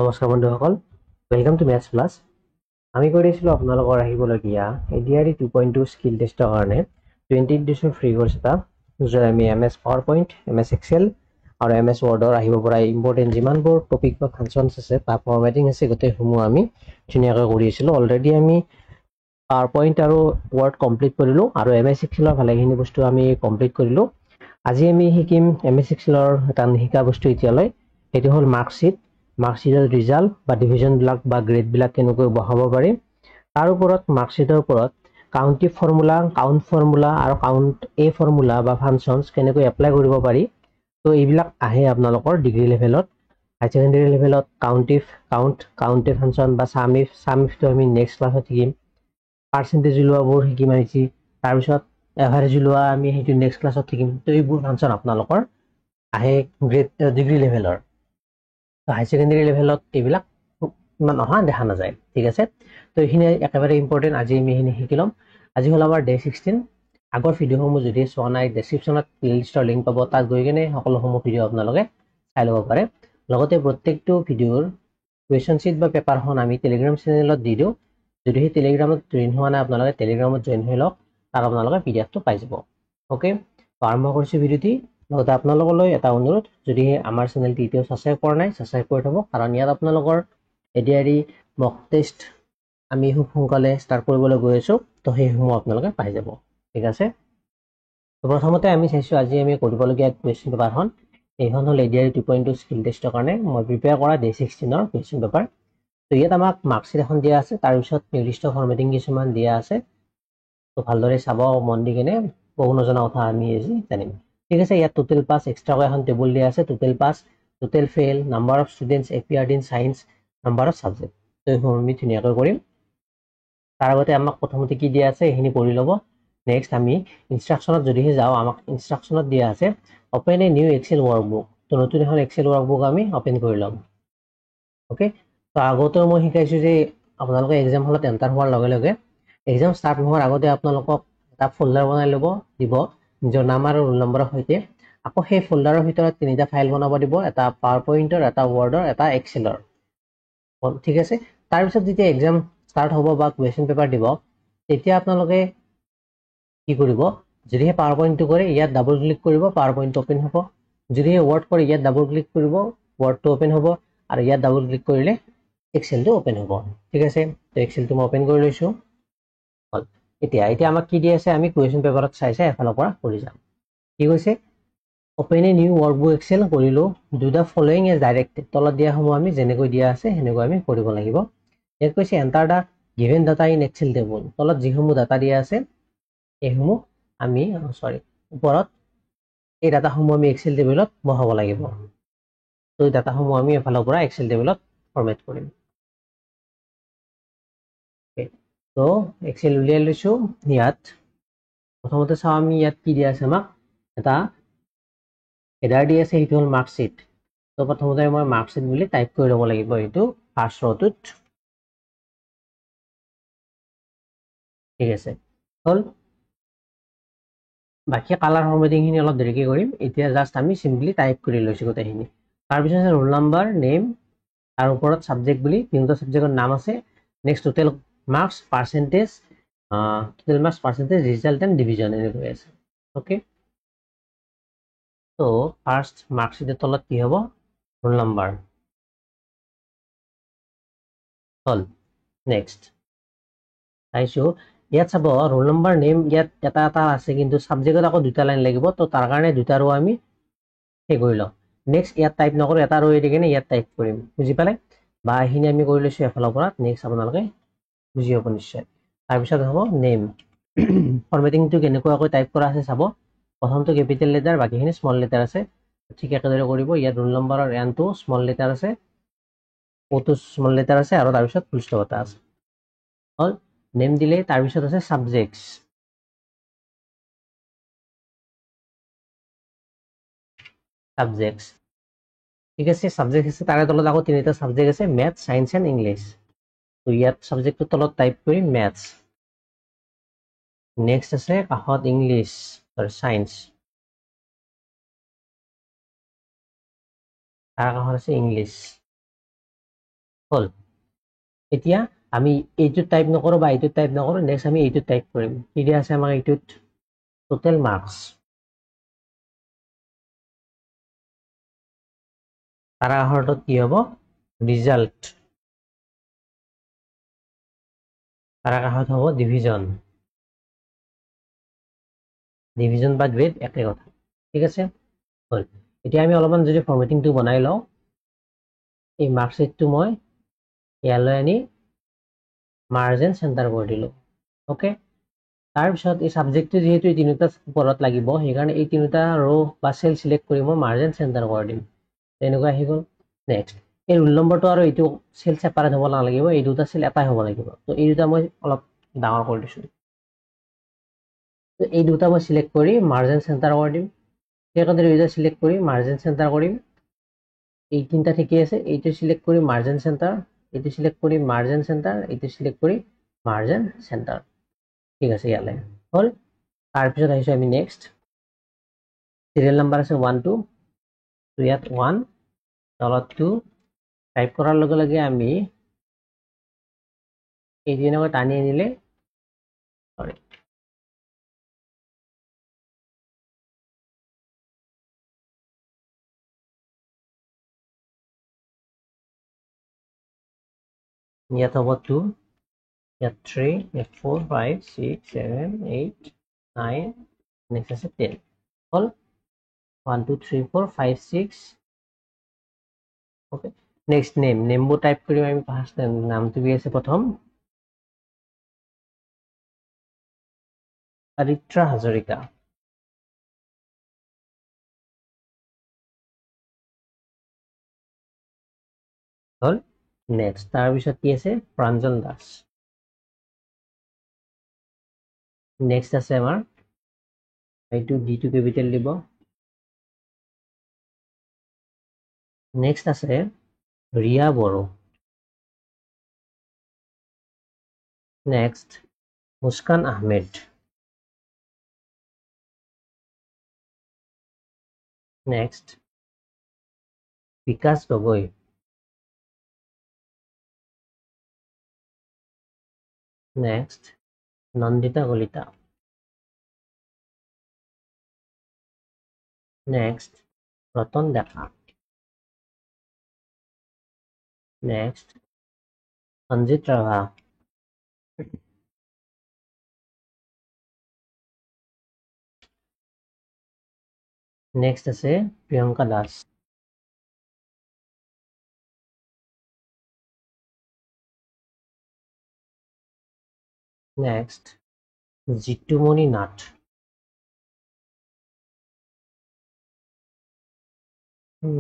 নমস্কাৰ বন্ধুসকল, welcome to maths plus. আমি কৰিছিলোঁ আপোনালোকৰ আহিবলগীয়া এডিআৰই 2.2 স্কিল টেষ্টৰ কাৰণে 20 ডিছৰ ফ্ৰী কোৰ্স এটা, য'ত আমি MS power point, MS excel আৰু এমএছ ৱৰ্ডৰ আহিব পৰা ইম্পৰ্টেণ্ট যিমানবোৰ টপিক বা ফাংচনছ আছে বা ফৰ্মেটিং আছে গোটেইসমূহ আমি ধুনীয়াকৈ কৰি আছিলোঁ। অলৰেডি আমি পাৱাৰ পইণ্ট আৰু ৱৰ্ড কমপ্লিট কৰিলোঁ আৰু এমএছ এক্সেলৰ ভালেখিনি বস্তু আমি কমপ্লিট কৰিলোঁ। আজি আমি শিকিম এমএছ এক্সেলৰ এটা শিকা বস্তু এতিয়ালৈ, সেইটো হ'ল মাৰ্কশ্বিট। মাৰ্কশ্বিটৰ ৰিজাল্ট বা ডিভিজনবিলাক বা গ্ৰেডবিলাক কেনেকৈ বহাব পাৰি, তাৰ ওপৰত মাৰ্কশ্বিটৰ ওপৰত কাউণ্টিভ ফৰ্মুলা, কাউণ্ট ফৰ্মুলা আৰু কাউণ্ট এ ফৰ্মুলা বা ফাংচনছ কেনেকৈ এপ্লাই কৰিব পাৰি। তো এইবিলাক আহে আপোনালোকৰ ডিগ্ৰী লেভেলত। হায়াৰ ছেকেণ্ডেৰী লেভেলত কাউণ্ট এ ফাংচন বা সাম ইফটো আমি নেক্সট ক্লাছত শিকিম। পাৰ্চেণ্টেজ ওলোৱাবোৰ শিকিম আহিছে, তাৰপিছত এভাৰেজ ওলোৱা আমি সেইটো নেক্সট ক্লাছত শিকিম। তো এইবোৰ ফাংচন আপোনালোকৰ আহে ডিগ্ৰী লেভেলৰ। হাই ছেকেণ্ডেৰী লেভেলত এইবিলাক ইমান অহা দেখা নাযায়। ঠিক আছে, তো এইখিনি একেবাৰে ইম্পৰ্টেণ্ট। আজি আমি এইখিনি শিকি ল'ম। আজি হ'ল আমাৰ ডে 16। আগৰ ভিডিঅ'সমূহ যদি চোৱা নাই, ডেছক্ৰিপশ্যনত প্লেলিষ্টৰ লিংক পাব, তাত গৈ কিনে সকলোসমূহ ভিডিঅ' আপোনালোকে চাই ল'ব পাৰে। লগতে প্ৰত্যেকটো ভিডিঅ'ৰ কুৱেশ্যন শ্বীট বা পেপাৰখন আমি টেলিগ্ৰাম চেনেলত দি দিওঁ। যদি সেই টেলিগ্ৰামত জইন হোৱা নাই আপোনালোকে টেলিগ্ৰামত জইন হৈ লওক, তাত আপোনালোকে PDF টো পাই যাব। অ'কে, আৰম্ভ কৰিছোঁ ভিডিঅ'টি। লগতে আপোনালোকলৈ এটা অনুৰোধ, যদি আমাৰ চেনেলটি এতিয়াও ছাবস্ক্ৰাইব কৰা নাই, ছাবস্ক্ৰাইব কৰি থ'ব, কাৰণ ইয়াত আপোনালোকৰ এডিআৰই মক টেষ্ট আমি খুব সোনকালে ষ্টাৰ্ট কৰিবলৈ গৈ আছোঁ। তো সেইসমূহ আপোনালোকে পাই যাব। ঠিক আছে, তো প্ৰথমতে আমি চাইছোঁ আজি আমি কৰিবলগীয়া কুৱেশ্যন পেপাৰখন। এইখন হ'ল এডিআৰই 2.2 স্কিল টেষ্টৰ কাৰণে মই প্ৰিপেয়াৰ কৰা ডে 16ৰ কুৱেশ্যন পেপাৰ। তো ইয়াত আমাক মাৰ্কশ্বিট এখন দিয়া আছে, তাৰপিছত নিৰ্দিষ্ট ফৰ্মেটিং কিছুমান দিয়া আছে। তো ভালদৰে চাব, মন দি কিনে বহু নজনা কথা আমি আজি জানিম। ঠিক আছে, ইয়াত টোটেল পাছ এক্সট্ৰাকৈ এখন টেবুল দিয়া আছে। Total pass, total fail, number of students appeared in science, number of subject. তো এইসমূহ আমি ধুনীয়াকৈ কৰিম। তাৰ আগতে আমাক প্ৰথমতে কি দিয়া আছে এইখিনি পঢ়ি ল'ব। নেক্সট আমি ইনষ্ট্ৰাকশ্যনত যদিহে যাওঁ, আমাক ইনষ্ট্ৰাকশ্যনত দিয়া আছে open a new Excel workbook. তো নতুন এখন এক্সেল ৱৰ্কবুক আমি অপেন কৰি ল'ম। অ'কে, তো আগতেও মই শিকাইছোঁ যে আপোনালোকে এক্সাম হলত এণ্টাৰ হোৱাৰ লগে লগে এক্সাম ষ্টাৰ্ট নোহোৱাৰ আগতে আপোনালোকক এটা ফল্ডাৰ বনাই ল'ব দিব নিজৰ নাম আৰু ৰোল নম্বৰৰ সৈতে। আকৌ সেই ফল্ডাৰৰ ভিতৰত 3টা ফাইল বনাব দিব, এটা পাৱাৰ পইণ্টৰ, এটা ৱৰ্ডৰ, এটা এক্সেলৰ। ঠিক আছে, তাৰপিছত যেতিয়া এক্সাম ষ্টাৰ্ট হ'ব বা কুৱেশ্যন পেপাৰ দিব, তেতিয়া আপোনালোকে কি কৰিব, যদিহে পাৱাৰ পইণ্টটো কৰে ইয়াত ডাবল ক্লিক কৰিব, পাৱাৰ পইণ্টটো অপেন হ'ব। যদিহে ৱৰ্ড কৰে ইয়াত ডাবল ক্লিক কৰিব, ৱৰ্ডটো অপেন হ'ব। আৰু ইয়াত ডাবল ক্লিক কৰিলে এক্সেলটো অপেন হ'ব। ঠিক আছে, তো এক্সেলটো মই অপেন কৰি লৈছোঁ। হ'ল, এতিয়া আমাক কি দি আছে, আমি কুৱেশ্যন পেপাৰত চাই এফালৰ পৰা কৰি যাম। কি কৈছে, open a new workbook excel কৰিলোঁ, do the following as directed. তলত দিয়াসমূহ আমি যেনেকৈ দিয়া আছে সেনেকৈ আমি কৰিব লাগিব। ইয়াত কৈছে enter the given data in excel table. তলত যিসমূহ ডাটা দিয়া আছে এইসমূহ আমি ওপৰত এই ডাটাসমূহ আমি এক্সেল টেবুলত বহাব লাগিব। তো এই ডাটাসমূহ আমি এফালৰ পৰা এক্সেল টেবুলত ফৰমেট কৰিম। তো এক্সেল উলিয়াই লৈছোঁ। ইয়াত প্ৰথমতে চাওঁ আমি ইয়াত কি দিয়া আছে, আমাক এটা হেডাৰ দি আছে, সেইটো হ'ল মাৰ্কশ্বিট। তো প্ৰথমতে মই মাৰ্কশ্বিট বুলি টাইপ কৰি ল'ব লাগিব এইটো ফাৰ্ষ্ট ৰটোত। ঠিক আছে, হ'ল। বাকী কালাৰ ফৰ্মেটিংখিনি অলপ দেৰিকৈ কৰিম। এতিয়া জাষ্ট আমি চিম্পলি টাইপ কৰি লৈছোঁ গোটেইখিনি। তাৰপিছত আছে ৰোল নাম্বাৰ, নেম, তাৰ ওপৰত ছাবজেক্ট বুলি 3টা ছাবজেক্টৰ নাম আছে। Next total marks, percentage, result and division এনেকৈ আছে। অ'কে, তো ফাৰ্ষ্ট মাৰ্কশ্বিটৰ তলত কি হ'ব, ৰোল নাম্বাৰ হ'ল। নেক্সট চাইছোঁ, ইয়াত চাব ৰোল নাম্বাৰ, নেম ইয়াত এটা আছে, কিন্তু ছাবজেক্টত আকৌ 2টা লাইন লাগিব। তো তাৰ কাৰণে 2টা ৰো আমি সেই কৰি লওঁ। নেক্সট ইয়াত টাইপ নকৰোঁ, এটা ৰো এৰি কিনে ইয়াত টাইপ কৰিম। বুজি পালে? বা এইখিনি আমি কৰি লৈছোঁ এফালৰ পৰা। নেক্সট আপোনালোকে বুজি পাব নিশ্চয়। তাৰপিছত হ'ব নেম। ফৰ্মেটিংটো কেনেকুৱাকৈ টাইপ কৰা আছে চাব। প্ৰথমটো কেপিটেল লেটাৰ, বাকীখিনি স্মল লেটাৰ আছে। ঠিক একেদৰে কৰিব। ইয়াত ৰোল নম্বৰৰ এনটো স্মল লেটাৰ আছে, অ'টো স্মল লেটাৰ আছে, আৰু তাৰপিছত ফুল ষ্টপ এটা আছে। হ'ল, নেম দিলে। তাৰপিছত আছে ছাবজেক্টছ। ঠিক আছে, ছাবজেক্ট আছে, তাৰে তলত আকৌ 3টা ছাবজেক্ট আছে, মেথছ, ছায়েন্স এণ্ড ইংলিছ। তো ইয়াত ছাবজেক্টটোৰ তলত টাইপ কৰিম মেথছ। নেক্সট আছে কাষত ইংলিছ, ছায়েন্স, তাৰ কাষত আছে ইংলিছ। হল এতিয়া আমি এইটো টাইপ নকৰো বা এইটো টাইপ নকৰো নেক্সট আমি এইটো টাইপ কৰিম কি দিয়া আছে আমাক এইটোত টোটাল মার্কস তার আহারটো কি হব রিজাল্ট তার আহারত হব ডিভিজন ডিভিজন বা গ্রেড একে কথা ঠিক আছে হল এতিয়া আমি অলপমান যদি ফরম্যাটিংটো বনাই লও এই মার্কশিটটো মই ইয়ালৈ আনি মার্জিন সেন্টার কৰি দিলো ওকে তাৰ পিছত এই সাবজেক্টটো যেহেতু এই তিনিটা ওপৰত লাগিব সেইকাৰণে এই তিনিটা ৰো বা সেল সিলেক্ট কৰি মই মাৰ্জিন সেন্টাৰ কৰি দিম তেনেকুৱা আহি গল নেক্সট এই ৰোল নম্বৰটো আৰু এইটো সেল সেপাৰেট হ'ব নালাগিব এই দুটা সেল এটাই হ'ব লাগিব তো এই দুটা মই অলপ ডাঙৰ কৰি দিছো তো এই দুটা মই সিলেক্ট কৰি মাৰ্জিন সেন্টাৰ কৰি দিম সেইকাৰণে এই দুটা সিলেক্ট কৰি মাৰ্জিন সেন্টাৰ কৰিম এই তিনটা ঠিকই আছে এইটো সিলেক্ট কৰি মাৰ্জিন সেন্টাৰ এইটো সিলেক্ট কৰি মাৰ্জিন সেন্টাৰ এইটো সিলেক্ট কৰি মাৰ্জিন সেন্টাৰ ঠিক আছে ইয়ালে হল তাৰপিছত আহিছো আমি নেক্সট সিৰিয়াল নাম্বাৰ আছে 1 2 তো ইয়াত 1 তলত 2 টাইপ কৰাৰ লগে লগে আমি এই দিনকৈ টানি আনিলে সৰি ইয়াত হ'ব 2 ইয়াত 3 ইয়াত 4 5 6 7 8 9 নেক্সট আছে 10 হল 1 2 3 4 5 6 ওকে নেক্সট নেমবোৰ টাইপ কৰিম আমি ফাৰ্স্ট নামটো কি আছে প্ৰথম আদিত্য হাজৰিকা হল নেক্সট তাৰ পিছত কি আছে প্ৰাঞ্জল দাস নেক্সট আছে আমাৰ এইটো ডি টু ক্যাপিটাল দিব নেক্সট আছে Riya Bodo next Muskan Ahmed next Bikash Gogoi next Nandita Kalita next Ratan ডেকা নেক্সট সঞ্জিত ৰাভা নেক্সট আছে প্ৰিয়ংকা দাস নেক্সট জিতুমণি নাথ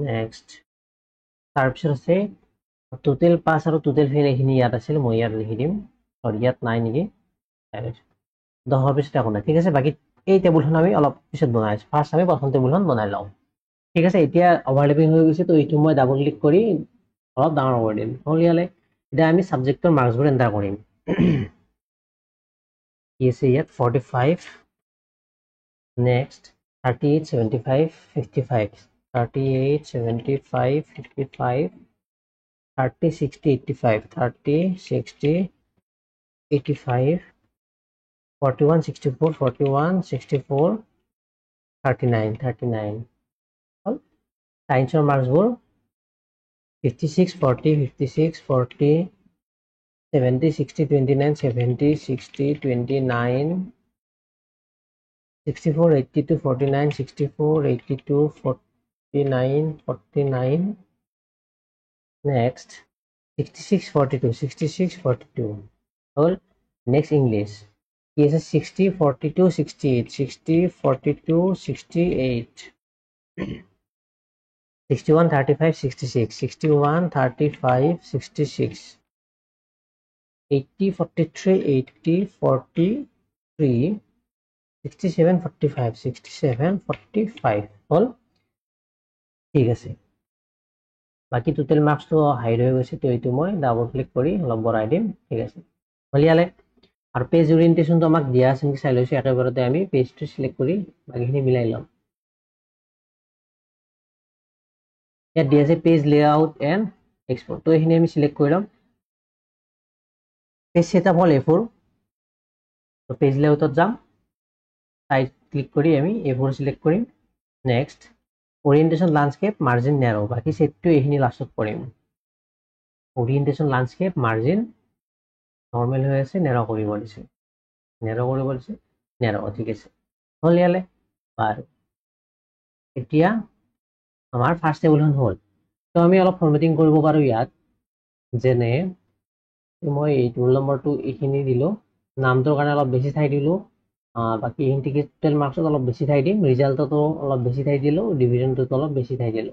নেক্সট তাৰপিছত আছে টোটেল পাস আৰু টোটেল ফেল এইখিনি ইয়াত আছিল মই ইয়াত লিখি দিম আৰু ইয়াত নাই নেকি 10 পিছত একো নাই ঠিক আছে বাকি এই টেবুলখন আমি অলপ পিছত বনাই আছো ফাৰ্স্ট আমি প্ৰথম টেবুলখন বনাই লওঁ ঠিক আছে এতিয়া ওভাৰলেপিং হৈ গৈছে তো এইটো মই ডাবল ক্লিক কৰি অলপ ডাঙৰ কৰি দিম হল ইয়ালে এতিয়া আমি সাবজেক্টৰ মাৰ্কছবোৰ এন্টাৰ কৰিম কি আছে ইয়াত 45 next 38 75 55 38 75 55 30 60 85 30 60 85 41 64 41 64 39 39 hall সায়েন্সৰ মাৰ্কছবোৰ 56 40 56 40 70 60 29 70 60 29 64 82 49 64 82 49 49 next 66 42 66 42 all next English is 60 42 68 60 42 68 61 35 66 61 35 66 80 43 80 43 67 45 67 45 হল ঠিক আছে বাকি টোটাল মার্কস তো হাইড হয়ে গেছে তো এইটো মই ডাবল ক্লিক কৰি অলপ বঢ়াই দিম ঠিক আছে হলিয়ালে আৰু পেজ ওৰিয়েন্টেশনটো আমাক দিয়া আছে নেকি চাই লৈছো একেবাৰতে আমি পেজটো সিলেক্ট কৰি বাকিখিনি মিলাই লম ইয়াত দিয়া আছে পেজ লেআউট এণ্ড এক্সপোৰ্ট তো এইখিনি আমি সিলেক্ট কৰি লম পেজ সেটআপ হল A4 তো পেজ লেআউটত যাম সাইড ক্লিক কৰি আমি A4 সিলেক্ট কৰিম নেক্সট ওৰিয়েন্টেশন ল্যান্ডস্কেপ মাৰ্জিন ন্যাৰো বাকি সেটটো এইখিনি লাষ্টত কৰিম ওৰিয়েন্টেশন ল্যান্ডস্কেপ মাৰ্জিন নৰ্মাল হৈ আছে ন্যাৰো কৰিব দিছে ন্যাৰো ঠিক আছে হল ইয়ালে বাৰু এতিয়া আমাৰ ফাৰ্স্ট টেবুলখন হল তো আমি অলপ ফৰমেটিং কৰিব পাৰো ইয়াত যেনে মই এই ৰোল নম্বৰটো এইখিনি দিলো নামটোৰ কাৰণে অলপ বেছি ঠাই দিলো বাকি ইন্টিগ্ৰেটেড মাৰ্কছত অলপ বেছি ঠাই দিম ৰিজাল্টতো অলপ বেছি ঠাই দিলো ডিভিজনটোত অলপ বেছি ঠাই দিলো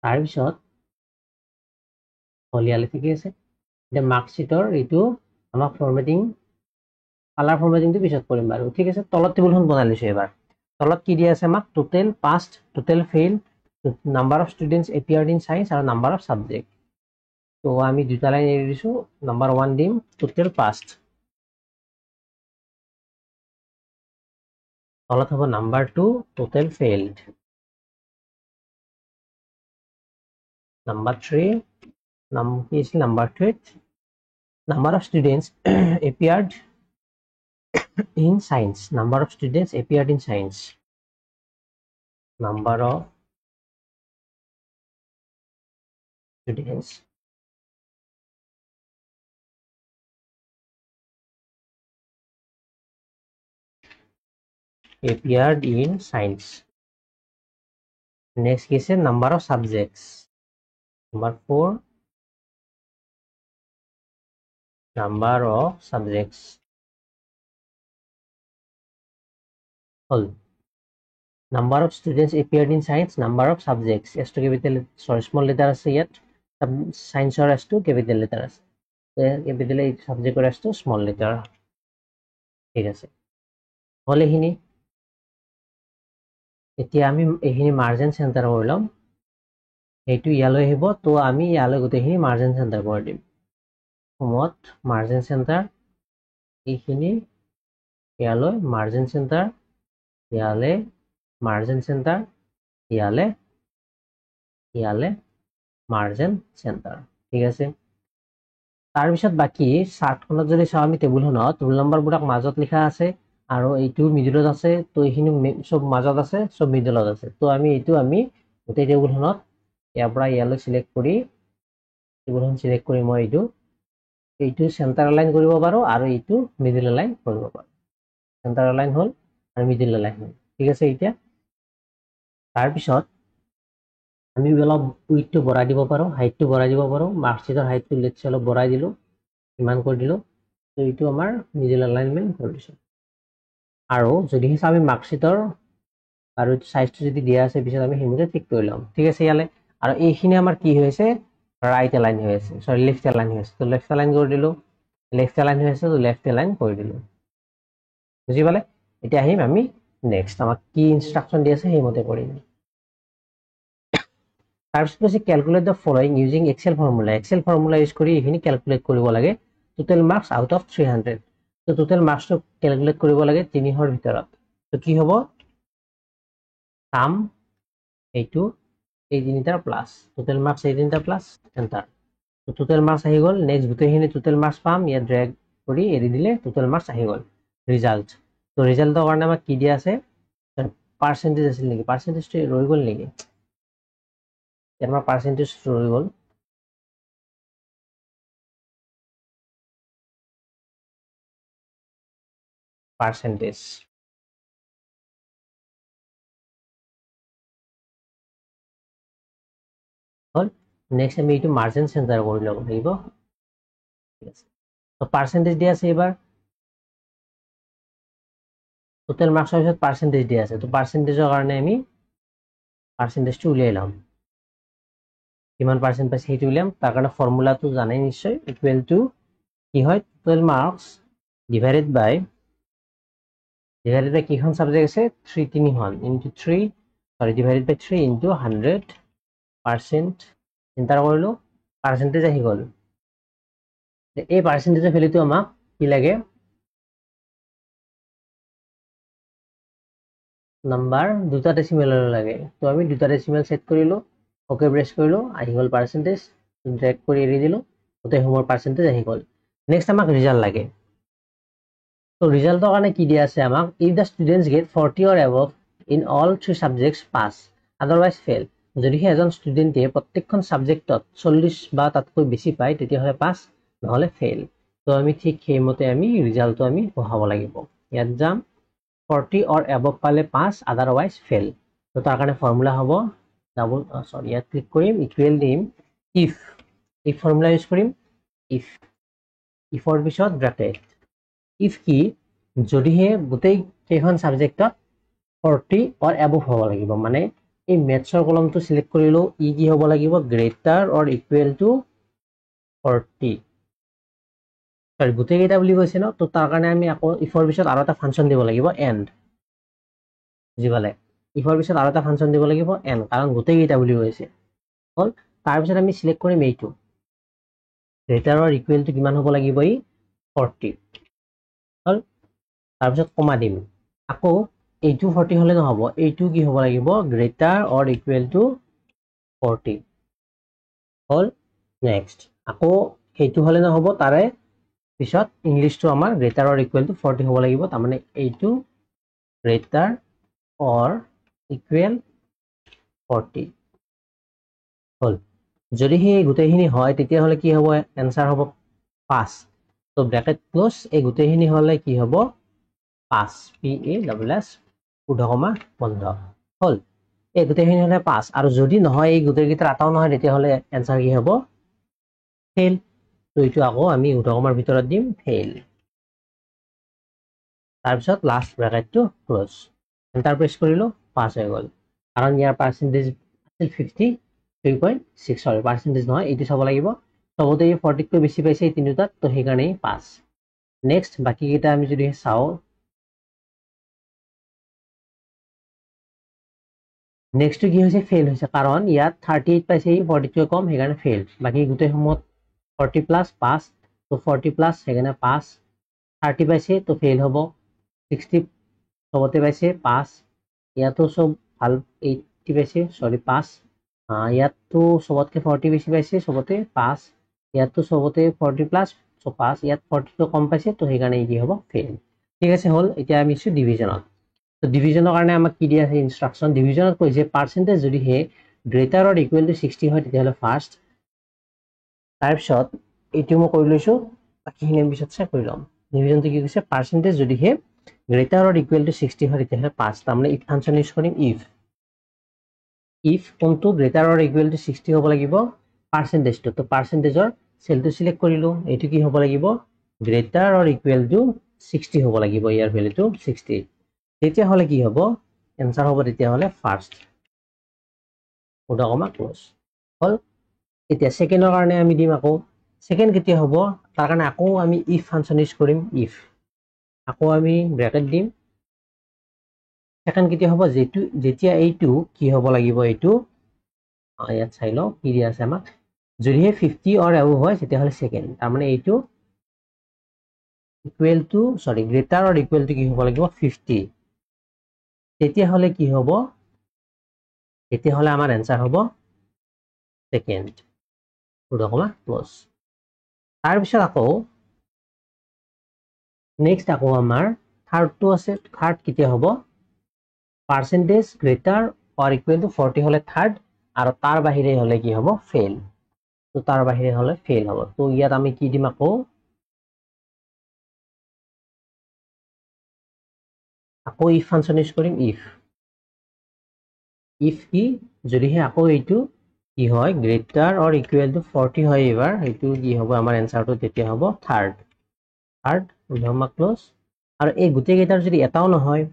তাৰপিছত হলিয়ালে ঠিকে আছে এতিয়া মাৰ্কশ্বিটৰ এইটো আমাক ফৰমেটিং কালাৰ ফৰমেটিংটো পিছত কৰিম বাৰু ঠিক আছে তলত টেবুলখন বনাই লৈছো এবাৰ তলত কি দিয়া আছে আমাক total passed total fail number of students appeared in science আৰু নাম্বাৰ অফ সাবজেক্ট তো আমি দুটা লাইন এৰি দিছো নাম্বাৰ 1 দিম টোটেল পাস্ট তলত হ'ব নাম্বাৰ 2 টোটেল ফেইলড নাম্বাৰ 3 কি আছিল number 3 number of students appeared in science number of students appeared in science number of students appeared in science next is a number of subjects number 4 number of subjects all number of students appeared in science number of subjects s to capital sorry small letter ase yet science or s to capital letter ase capital subject or s to small letter ঠিক আছে হলে হিনি এতিয়া আমি এইখিনি margin centre কৰিলাম এইটো ইয়ালৈ আহিব তো আমি ইয়ালৈ গোটেইখিনি মাৰ্জিন সেন্টাৰ কৰি দিম সমত মাৰ্জিন সেন্টাৰ এইখিনি ইয়ালৈ মাৰ্জিন সেন্টাৰ ইয়ালে মাৰ্জিন সেন্টাৰ ইয়ালে মাৰ্জিন সেন্টাৰ ঠিক আছে তাৰপিছত বাকি চাৰ্টখনত যদি চাও আমি টেবুলখনত ৰোল নম্বৰবোৰক মাজত লিখা আছে আৰু এইটো মিডলত আছে তো এইখিনি সব মাজত আছে সব মিডলত আছে তো আমি এইটো গোটেই টেবুলখনত ইয়াৰ পৰা ইয়ালৈ সিলেক্ট কৰি টেবুলখন সিলেক্ট কৰি মই এইটো সেন্টাৰ লাইন কৰিব পাৰো আৰু এইটো মিডল লাইন কৰিব পাৰো সেন্টাৰ লাইন হল আৰু মিডল লাইন হল ঠিক আছে এতিয়া তাৰপিছত আমি অলপ উইডটো বঢ়াই দিব পাৰো হাইটটো বঢ়াই দিব পাৰো মাৰ্কশ্বিটৰ হাইটটো লেটস অলপ বঢ়াই দিলো ইমান কৰি দিলো তো এইটো আমাৰ মিডল এলাইনমেন্ট কৰিছো আৰু যদি আমি মাৰ্কশ্বিটৰ আৰু সাইজটো যদি দিয়া আছে পিছত আমি হিমতে ঠিক কৰি লম ঠিক আছে ইয়ালে আৰু এইখিনি আমাৰ কি হৈছে ৰাইট এলাইন হৈ আছে সৰি লেফট এলাইন হৈ আছে তো লেফট এলাইন কৰি দিলো লেফট এলাইন হৈ আছে তো লেফট এলাইন কৰি দিলো বুজি পালে এতিয়া আহিম আমি নেক্সট আমাক কি ইনস্ট্ৰাকশন দি আছে সেইমতে কৰিম তাৰপিছত calculate the following using excel formula use কৰি এইখিনি ক্যালকুলেট কৰিব লাগে টোটেল মাৰ্কস আউট অফ 300 তো টোটেল মাৰ্কসটো ক্যালকুলেট কৰিব লাগে 300 ভিতৰত তো কি হ'ব সাম এইটো এই তিনিটাৰ প্লাস টোটেল মাৰ্কস এই তিনিটা প্লাস এন্টাৰ তো টোটেল মাৰ্কস আহি গল নেক্সট গোটেইখিনি টোটেল মাৰ্কস পাম ইয়াত ড্ৰেগ কৰি এৰি দিলে টোটেল মাৰ্কস আহি গল ৰিজাল্ট তো ৰিজাল্টৰ কাৰণে আমাক কি দিয়া আছে পাৰ্সেন্টেজ আছিল নেকি পাৰ্সেন্টেজটো ৰৈ গল নেকি ইয়াৰ পাৰ্সেন্টেজ ৰৈ গল পাৰ্সেন্টেজ হল নেক্সট আমি এইটো মাৰ্জিন সেন্টাৰ কৰি লব লাগিব ঠিক আছে তো পাৰ্সেন্টেজ দিয়া আছে এবাৰ টোটাল মাৰ্কসৰ পিছত পাৰ্সেন্টেজ দিয়া আছে তো পাৰ্সেন্টেজৰ কাৰণে আমি পাৰ্সেন্টেজটো উলিয়াই লম কিমান পাৰ্সেন্ট পাইছে সেইটো উলিয়াম তাৰ কাৰণে ফৰ্মুলাটো জানাই নিশ্চয় ইকুৱেল টু কি হয় টোটাল মার্কস ডিভাইডেড বাই কিখন সাবজেক্ট আছে 3 তিনিখন ইনটু 3 সরি ডিভাইডেড বাই 3 ইনটু 100% এন্টাৰ কৰিলো পাৰ্সেন্টেজ আহি গল এই পাৰ্সেন্টেজৰ ভ্যালুটো আমাক কি লাগে নাম্বাৰ দুটা ডেসিমেল লাগে তো আমি দুটা ডেসিমেল সেট কৰিলো ওকে প্ৰেছ কৰিলো আহি গ'ল পাৰ্চেন্টেজ ড্ৰেগ কৰি এৰি দিলো গোটেই সমূহৰ পাৰ্চেন্টেজ আহি গ'ল নেক্সট আমাক ৰিজাল্ট লাগে তো ৰিজাল্টৰ কাৰণে কি দিয়া আছে আমাক if the students get 40 or above in all 3 subjects pass otherwise fail যদিহে এজন ষ্টুডেণ্টে প্ৰত্যেকখন সাবজেক্টত 40 বা তাতকৈ বেছি পায় তেতিয়াহ'লে পাছ নহ'লে ফেল তো আমি ঠিক সেইমতে আমি ৰিজাল্টটো আমি পঢ়াব লাগিব ইয়াত যাম 40 অৰ এবভ পালে পাছ আদাৰৱাইজ ফেল তো তাৰ কাৰণে ফৰ্মুলা হ'ব ডাবল সৰি ইয়াত ক্লিক কৰিম ইকুৱেল দিম ইফ ফৰ্মুলা ইউজ কৰিম ইফৰ পিছত ব্ৰেকেট ইফ কি যদিহে গোটেই কেইখন সাবজেক্টত 40 অৰ এবভ হ'ব লাগিব মানে এই মেথছৰ কলমটো সিলেক্ট কৰিলো ই কি হ'ব লাগিব গ্ৰেটাৰ অৰ ইকুৱেল টু 40 সৰি গোটেই কেইটা বুলি কৈছে ন তো তাৰ কাৰণে আমি আকৌ ইফৰ পিছত আৰু এটা ফাংচন দিব লাগিব এণ্ড বুজিপালে ইফৰ পিছত আৰু এটা ফাংচন দিব লাগিব এণ্ড কাৰণ গোটেই কেইটা বুলি কৈছে হ'ল তাৰ পিছত আমি সিলেক্ট কৰিম এইটো গ্ৰেটাৰ অৰ ইকুৱেল টু কিমান হ'ব লাগিব ই 40 হ'ল তাৰ পিছত কমা দিম আকৌ এইটো 40 হলে নহব এইটো কি হ'ব লাগিব গ্ৰেটাৰ অৰ ইকুৱেল টু 40 হ'ল নেক্সট আকৌ সেইটো হলে নহব তাৰে পিছত ইংলিশটো আমাৰ গ্ৰেটাৰ অৰ ইকুৱেল টু 40 হ'ব লাগিব তাৰ মানে এইটো গ্ৰেটাৰ অৰ ইকুৱেল 40 হ'ল যদি হে গোটেইখিনি হয় তেতিয়াহলে কি হ'ব এনসাৰ হ'ব 5 তো ব্ৰেকেট ক্লোজ এই গোটেইখিনি হলে কি হ'ব 5 PASS উদ্ধকমা বন্ধ হল এই গোটেইখিনি হলে 5 আৰু যদি নহয় এই গোটেইকেইটাৰ আটাও নহয় তেতিয়াহলে এনসাৰ কি হ'ব ফেল তো এইটো আকৌ আমি উদ্ধকমাৰ ভিতৰত দিম ফেল তাৰপিছত লাষ্ট ব্ৰেকেটটো ক্লোজ এন্টাৰ প্ৰেছ কৰিলো পাছ হৈ গ'ল কাৰণ ইয়াৰ পাৰ্চেন্টেজ আছিল 53.6 সৰি পাৰ্চেন্টেজ নহয় এইটো চাব লাগিব সবতে 40 কৈ বেছি পাইছে এই তিনিটাত তো সেইকাৰণে পাছ নেক্সট বাকি কেইটা আমি যদি চাও নেক্সট কি হৈছে ফেল হৈছে কাৰণ ইয়াত 38 পাইছে 42 কম সেইকাৰণে ফেল বাকি গোটেই সময়ত 40 প্লাস পাস তো 40 প্লাস সেইকাৰণে পাস 30 পাইছে তো ফেল হ'ব 60 সবতে পাইছে পাস ইয়াতো সব ভাল 80 পাইছে সরি পাস ইয়াতো সবতকে 40 বেশি পাইছে সবতে পাস ইয়াতো সবতে 40 প্লাস সো পাস ইয়াত 40 তো কম পাইছে তো সেইকাৰণে কি হ'ব ফেল ঠিক আছে হল এতিয়া আমি ইছু ডিভিজনত তো ডিভিজনৰ কাৰণে আমাক কি দিয়া আছে ইনস্ট্ৰাকচন ডিভিজনত কৈছে পাৰ্সেন্টেজ যদি হে গ্ৰেটাৰ অৰ ইকুৱেল টু 60 হয় তেতিয়াহলে ফাৰ্স্ট তাৰ পিছত এইটো মই কৰি লৈছো বাকিখিনি পিছত চেক কৰি লম ডিভিজনটো কি কৈছে পাৰ্সেন্টেজ যদি হে গ্ৰেটাৰ অৰ ইকুৱেল টু 60 হয় তেতিয়াহলে পাস তাৰমানে ইফ ফাংচন ইউজ কৰিম ইফ কোনটো গ্ৰেটাৰ অৰ ইকুৱেল টু 60 হ'ব লাগিব পাৰ্সেন্টেজটো তো পাৰ্সেন্টেজৰ সেলটো সিলেক্ট কৰিলো এইটো কি হ'ব লাগিব গ্ৰেটাৰ অৰ ইকুৱেল টু 60 হ'ব লাগিব ইয়াৰ ভ্যালুটো 60 তেতিয়া হলে কি হ'ব এনসাৰ হ'ব তেতিয়া হলে ফাৰ্স্ট উদ্ধকমা ক্লোজ হল এতিয়া সেকেন্ডৰ কাৰণে আমি দিম আকৌ সেকেন্ড কেতিয়া হ'ব তাৰ কাৰণে আকৌ আমি ইফ ফাংচন ইউজ কৰিম ইফ আকৌ আমি ব্ৰেকেট দিম সেকেন্ড কেতিয়া হ'ব যেটো যেতিয়া এইটো কি হ'ব লাগিব এইটো ইয়াত চাই লও কি দিয়া আছে আমাক যদি 50 অৰ এবভ হয় তেতিয়া হলে সেকেন্ড তাৰ মানে এইটো ইকুৱেল টু সৰি গ্ৰেটাৰ অৰ ইকুৱেল টু কি হ'ব লাগিব 50 তেতিয়া হলে কি হ'ব তেতিয়া হলে আমাৰ এনসাৰ হ'ব সেকেন্ড উদ্ধকমা ক্লোজ তাৰ পিছত আকৌ নেক্সট আকৌ আমাৰ থাৰ্ডটো আছে থাৰ্ড কেতিয়া হ'ব percentage greater or equal to 40 হলে থাৰ্ড আৰু তাৰ বাহিৰে হলে কি হ'ব ফেল তো তাৰ বাহিৰে হলে ফেল হ'ব তো ইয়াত আমি কি দিম আকৌ ইফ ফাংচন ইউজ কৰিম ইফ কি যদিহে আকৌ এইটো কি হয় গ্ৰেটাৰ অৰ ইকুৱেল টু 40 হয় এবাৰ এইটো কি হ'ব আমাৰ এনসাৰটো তেতিয়া হ'ব থাৰ্ড উদ্ধকমা ক্লোজ আৰু এই গোটেই কেইটাৰ যদি এটাও নহয়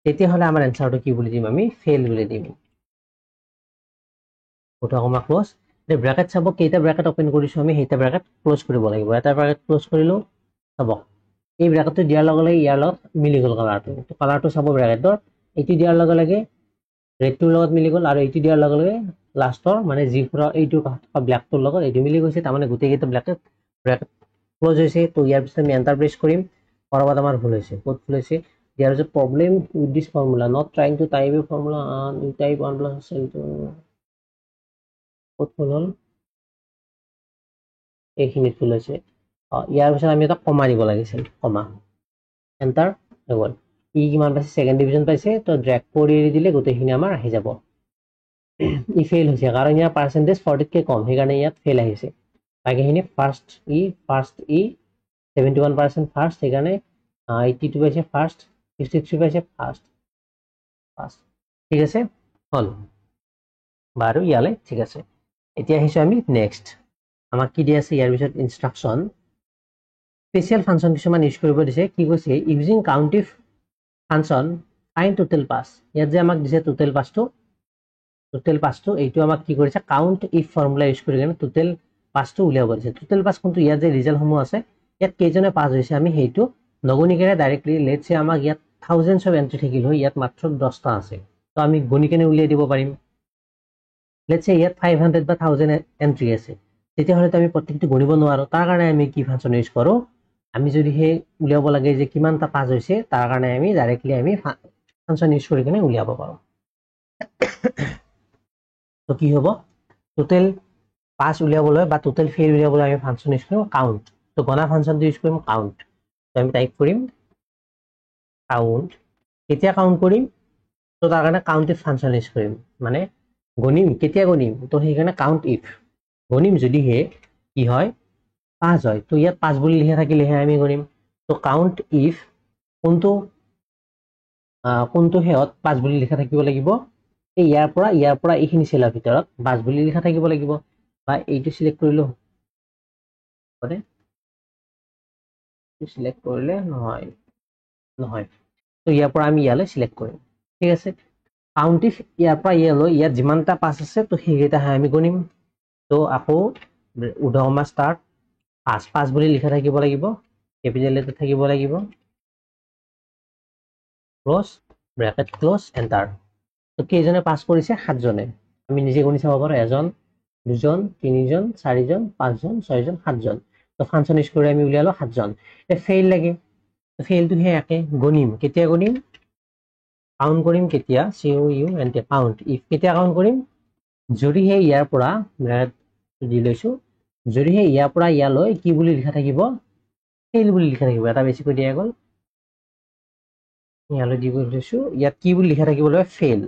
তেতিয়া হলে আমাৰ এনসাৰটো কি বুলি দিম আমি ফেল বুলি দিম উদ্ধকমা ক্লোজ এই ব্ৰেকেট চাব কেইটা ব্ৰেকেট ওপেন কৰিছো আমি হেইটা ব্ৰেকেট ক্লোজ কৰিব লাগিব এটা ব্ৰেকেট ক্লোজ কৰিলো চাব এই ব্ৰেকেটটো দিয়াৰ লগে লগে ইয়াৰ লগত মিলি গল কালাৰটো চাব ব্ৰেকেটৰ এইটো দিয়াৰ লগে লগে ৰেডটোৰ লগত মিলি গল আৰু এইটো দিয়াৰ লগে লগে লাষ্টৰ মানে জিপুৰা এইটো ব্ল্যাকটোৰ লগত এইটো মিলি গৈছে তাৰ মানে গোটেই কেইটা ব্ৰেকেট ক্লোজ হৈছে তো ইয়াৰ পিছত আমি এন্টাৰ প্ৰেছ কৰিম কৰবাত আমাৰ ভুল হৈছে ক'ত ভুল হৈছে there is a problem with this formula not trying to type a formula and you type 1 plus ক'ত ফুল হ'ল এইখিনিত ফুল হৈছে ইয়াৰ পিছত আমি এটা কমা দিব লাগিছিল কমা এণ্টাৰ হৈ গ'ল ই কিমান পাইছে ছেকেণ্ড ডিভিজন পাইছে তো ড্ৰেগ কৰি দিলে গোটেইখিনি আমাৰ আহি যাব ই ফেইল হৈছে কাৰণ ইয়াৰ পাৰ্চেণ্টেজ 40তকৈ কম সেইকাৰণে ইয়াত ফেইল আহিছে বাকীখিনি ফাৰ্ষ্ট ই 71% ফাৰ্ষ্ট সেইকাৰণে 82 পাইছে ফাৰ্ষ্ট 63 পাইছে ফাৰ্ষ্ট ঠিক আছে হ'ল বাৰু ইয়ালে ঠিক আছে এতিয়া আহিছোঁ আমি নেক্সট আমাক কি দিয়া আছে ইয়াৰ পিছত ইনষ্ট্ৰাকশ্যন স্পেচিয়েল ফাংচন কিছুমান ইউজ কৰিব দিছে কি কৈছে ইউজিং কাউণ্টিভ ফাংচন ফাইণ্ড টোটেল পাছ ইয়াত যে আমাক দিছে টোটেল পাছটো এইটো আমাক কি কৰিছে কাউণ্ট ইফ ফৰ্মুলা ইউজ কৰি কিনে টোটেল পাছটো উলিয়াব দিছে টোটেল পাছ কোনটো ইয়াত যে ৰিজাল্টসমূহ আছে ইয়াত কেইজনে পাছ হৈছে আমি সেইটো নগণিকেৰে ডাইৰেক্টলি লেটছ সে আমাক ইয়াত থাউজেণ্ডছ অফ এণ্ট্ৰি থাকিল হয় ইয়াত মাত্ৰ 10টা আছে তো আমি গণি কেনে উলিয়াই দিব পাৰিম লেটছ সে ইয়াত 500 বা 1000 এণ্ট্ৰি আছে তেতিয়াহ'লে আমি প্ৰত্যেকটো গণিব নোৱাৰোঁ তাৰ কাৰণে আমি কি ফাংচন ইউজ কৰোঁ আমি যদি সেই উলিয়াব লাগে যে কিমানটা পাছ হৈছে তাৰ কাৰণে আমি ডাইৰেক্টলি আমি ফাংচন ইউজ কৰি কিনে উলিয়াব পাৰোঁ তো কি হ'ব টোটেল পাছ উলিয়াবলৈ বা টোটেল ফেইল উলিয়াবলৈ আমি ফাংচন ইউজ কৰিম কাউণ্ট তো গণা ফাংচনটো ইউজ কৰিম কাউণ্ট তো আমি টাইপ কৰিম কাউণ্ট কেতিয়া কাউণ্ট কৰিম তো তাৰ কাৰণে কাউণ্ট ইফ ফাংচন ইউজ কৰিম মানে গণিম কেতিয়া গণিম তো সেইকাৰণে কাউণ্ট ইফ গণিম যদিহে কি হয় 5 হয় তো ইয়াত 5 বুলি লিখা থাকিলেহে আমি গণিম তো কাউণ্ট ইফ কোনটো হেয়ত 5 বুলি লিখা থাকিব লাগিব এই ইয়াৰ পৰা এইখিনি চেলৰ ভিতৰত 5 বুলি লিখা থাকিব লাগিব বা এইটো সিলেক্ট কৰিলো মানে সিলেক্ট কৰিলে নহয় তো ইয়াৰ পৰা আমি ইয়ালৈ সিলেক্ট কৰিম ঠিক আছে কাউণ্ট ইফ ইয়াৰ পৰা ইয়ালৈ ইয়াত যিমানটা পাছ আছে তো সেইকেইটাহে আমি গণিম তো আকৌ উদ্ধকমা ষ্টাৰ্ট 5 বুলি লিখা থাকিব লাগিব কেপিটেল লেটাৰ থাকিব লাগিব ক্লোজ ব্ৰেকেট ক্লোজ এণ্টাৰ তো কেইজনে পাছ কৰিছে 7 জনে আমি নিজে গণি চাব পাৰোঁ 1 জন 2 জন 3 জন 4 জন 5 জন 6 জন 7 জন তো ফাংচন ইউজ কৰি আমি উলিয়ালো 7 জন ফেইল লাগে ফেইলটো হে একে গণিম কেতিয়া গণিম কাউণ্ট কৰিম কেতিয়া COUNT কাউণ্ট ইফ কেতিয়া কাউণ্ট কৰিম যদিহে ইয়াৰ পৰা দি লৈছো যদিহে ইয়াৰ পৰা ইয়ালৈ কি বুলি লিখা থাকিব ফেইল বুলি লিখা থাকিব এটা বেছিকৈ দিয়া গ'ল ইয়ালৈ দি লৈছো ইয়াত কি বুলি লিখা থাকিব লাগিব ফেইল